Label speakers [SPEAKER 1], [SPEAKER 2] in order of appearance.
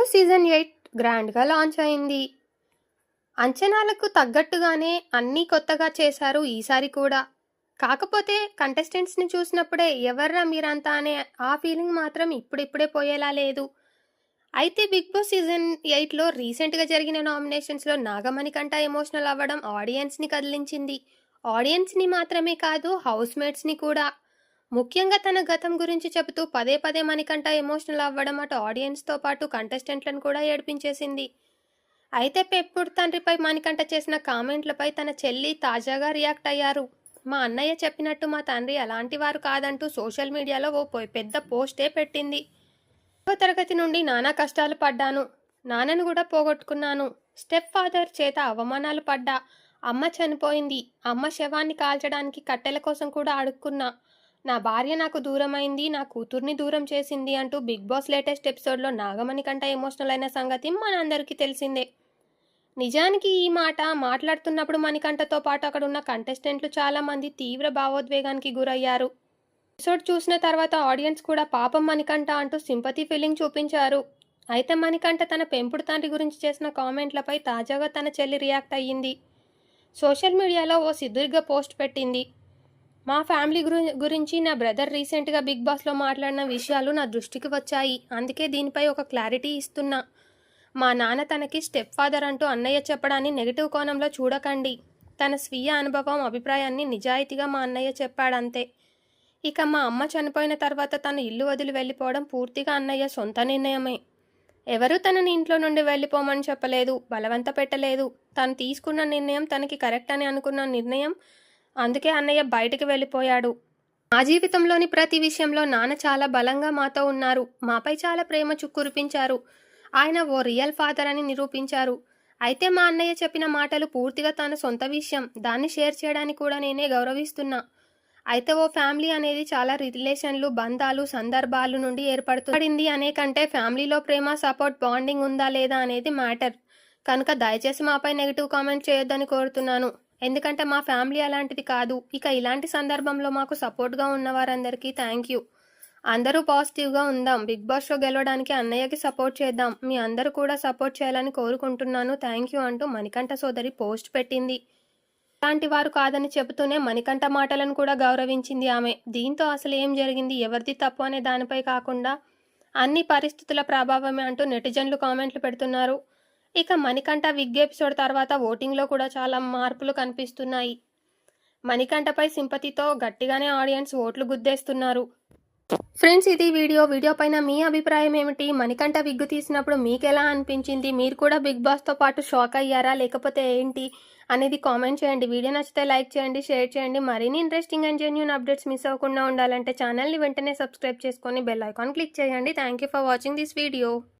[SPEAKER 1] Boss season 8 గ్రాండ్గా launch అయింది. అంచనాలకు తగ్గట్టుగానే అన్నీ కొత్తగా చేశారు ఈసారి కూడా. కాకపోతే కంటెస్టెంట్స్ని చూసినప్పుడే ఎవర్రా మీరంతా అనే ఆ ఫీలింగ్ మాత్రం ఇప్పుడిప్పుడే పోయేలా లేదు. అయితే బిగ్ బాస్ సీజన్ 8లో రీసెంట్గా జరిగిన నామినేషన్స్లో నాగమణికంట ఎమోషనల్ అవ్వడం ఆడియన్స్ని కదిలించింది. ఆడియన్స్ని మాత్రమే కాదు, హౌస్ మేట్స్ని కూడా. ముఖ్యంగా తన గతం గురించి చెబుతూ పదే పదే మణికంఠ ఎమోషనల్ అవ్వడం అటు ఆడియన్స్తో పాటు కంటెస్టెంట్లను కూడా ఏడిపించేసింది. అయితే పెప్పుడు తండ్రిపై మణికంఠ చేసిన కామెంట్లపై తన చెల్లి తాజాగా రియాక్ట్ అయ్యారు. మా అన్నయ్య చెప్పినట్టు మా తండ్రి అలాంటి వారు కాదంటూ సోషల్ మీడియాలో ఓ పెద్ద పోస్టే పెట్టింది. 10వ తరగతి నుండి నానా కష్టాలు పడ్డాను, నాన్నను కూడా పోగొట్టుకున్నాను, స్టెప్ ఫాదర్ చేత అవమానాలు పడ్డా, అమ్మ చనిపోయింది, అమ్మ శవాన్ని కాల్చడానికి కట్టెల కోసం కూడా అడుక్కున్నా, నా భార్య నాకు దూరమైంది, నా కూతుర్ని దూరం చేసింది అంటూ బిగ్ బాస్ లేటెస్ట్ ఎపిసోడ్లో నాగమణికంట ఎమోషనల్ అయిన సంగతి మనందరికీ తెలిసిందే. నిజానికి ఈ మాట మాట్లాడుతున్నప్పుడు మణికంఠతో పాటు అక్కడ ఉన్న కంటెస్టెంట్లు చాలామంది తీవ్ర భావోద్వేగానికి గురయ్యారు. ఎపిసోడ్ చూసిన తర్వాత ఆడియన్స్ కూడా పాపం మణికంఠ అంటూ సింపతి ఫీలింగ్ చూపించారు. అయితే మణికంఠ తన పెంపుడు తండ్రి గురించి చేసిన కామెంట్లపై తాజాగా తన చెల్లి రియాక్ట్ అయ్యింది. సోషల్ మీడియాలో ఓ సుదీర్ఘ పోస్ట్ పెట్టింది. మా ఫ్యామిలీ గురించి నా బ్రదర్ రీసెంట్గా బిగ్ బాస్లో మాట్లాడిన విషయాలు నా దృష్టికి వచ్చాయి, అందుకే దీనిపై ఒక క్లారిటీ ఇస్తున్నా. మా నాన్న తనకి స్టెప్ ఫాదర్ అంటూ అన్నయ్య చెప్పడాన్ని నెగిటివ్ కోణంలో చూడకండి. తన స్వీయ అనుభవం, అభిప్రాయాన్ని నిజాయితీగా మా అన్నయ్య చెప్పాడంతే. ఇక మా అమ్మ చనిపోయిన తర్వాత తను ఇల్లు వదిలి వెళ్ళిపోవడం పూర్తిగా అన్నయ్య సొంత నిర్ణయమే. ఎవరూ తనని ఇంట్లో నుండి వెళ్ళిపోమని చెప్పలేదు, బలవంత పెట్టలేదు. తను తీసుకున్న నిర్ణయం తనకి కరెక్ట్ అని అనుకున్న నిర్ణయం, అందుకే అన్నయ్య బయటికి వెళ్ళిపోయాడు. మా జీవితంలోని ప్రతి విషయంలో నాన్న చాలా బలంగా మాతో ఉన్నారు, మాపై చాలా ప్రేమ కురిపించారు. ఆయన ఓ రియల్ ఫాదర్ అని నిరూపించారు. అయితే మా అన్నయ్య చెప్పిన మాటలు పూర్తిగా తన సొంత విషయం, దాన్ని షేర్ చేయడానికి కూడా నేనే గౌరవిస్తున్నా. అయితే ఓ ఫ్యామిలీ అనేది చాలా రిలేషన్లు, బంధాలు, సందర్భాలు నుండి ఏర్పడుతుంది అనే కంటే ఫ్యామిలీలో ప్రేమ, సపోర్ట్, బాండింగ్ ఉందా లేదా అనేది మ్యాటర్. కనుక దయచేసి మాపై నెగిటివ్ కామెంట్ చేయొద్దని కోరుతున్నాను. ఎందుకంటే మా ఫ్యామిలీ అలాంటిది కాదు. ఇక ఇలాంటి సందర్భంలో మాకు సపోర్ట్గా ఉన్న వారందరికీ థ్యాంక్ యూ. అందరూ పాజిటివ్గా ఉందాం. బిగ్ బాస్ షో గెలవడానికి అన్నయ్యకి సపోర్ట్ చేద్దాం. మీ అందరూ కూడా సపోర్ట్ చేయాలని కోరుకుంటున్నాను, థ్యాంక్ యూ అంటూ మణికంఠ సోదరి పోస్ట్ పెట్టింది. అలాంటి వారు కాదని చెబుతూనే మణికంఠ మాటలను కూడా గౌరవించింది ఆమె. దీంతో అసలు ఏం జరిగింది, ఎవరిది తప్పు అనే దానిపై కాకుండా అన్ని పరిస్థితుల ప్రభావమే అంటూ నెటిజన్లు కామెంట్లు పెడుతున్నారు. ఇక మణికంఠ విగ్ ఎపిసోడ్ తర్వాత ఓటింగ్లో కూడా చాలా మార్పులు కనిపిస్తున్నాయి. మణికంఠపై సింపతితో గట్టిగానే ఆడియన్స్ ఓట్లు గుద్దేస్తున్నారు. ఫ్రెండ్స్, ఇది వీడియో పైన మీ అభిప్రాయం ఏమిటి? మణికంఠ విగ్గు తీసినప్పుడు మీకు ఎలా అనిపించింది? మీరు కూడా బిగ్ బాస్తో పాటు షాక్ అయ్యారా, లేకపోతే ఏంటి అనేది కామెంట్ చేయండి. వీడియో నచ్చితే లైక్ చేయండి, షేర్ చేయండి. మరిన్ని interesting and genuine updates miss అవ్వకుండా ఉండాలంటే ఛానల్ని వెంటనే సబ్స్క్రైబ్ చేసుకొని బెల్ ఐకాన్ క్లిక్ చేయండి. Thank you for watching this video.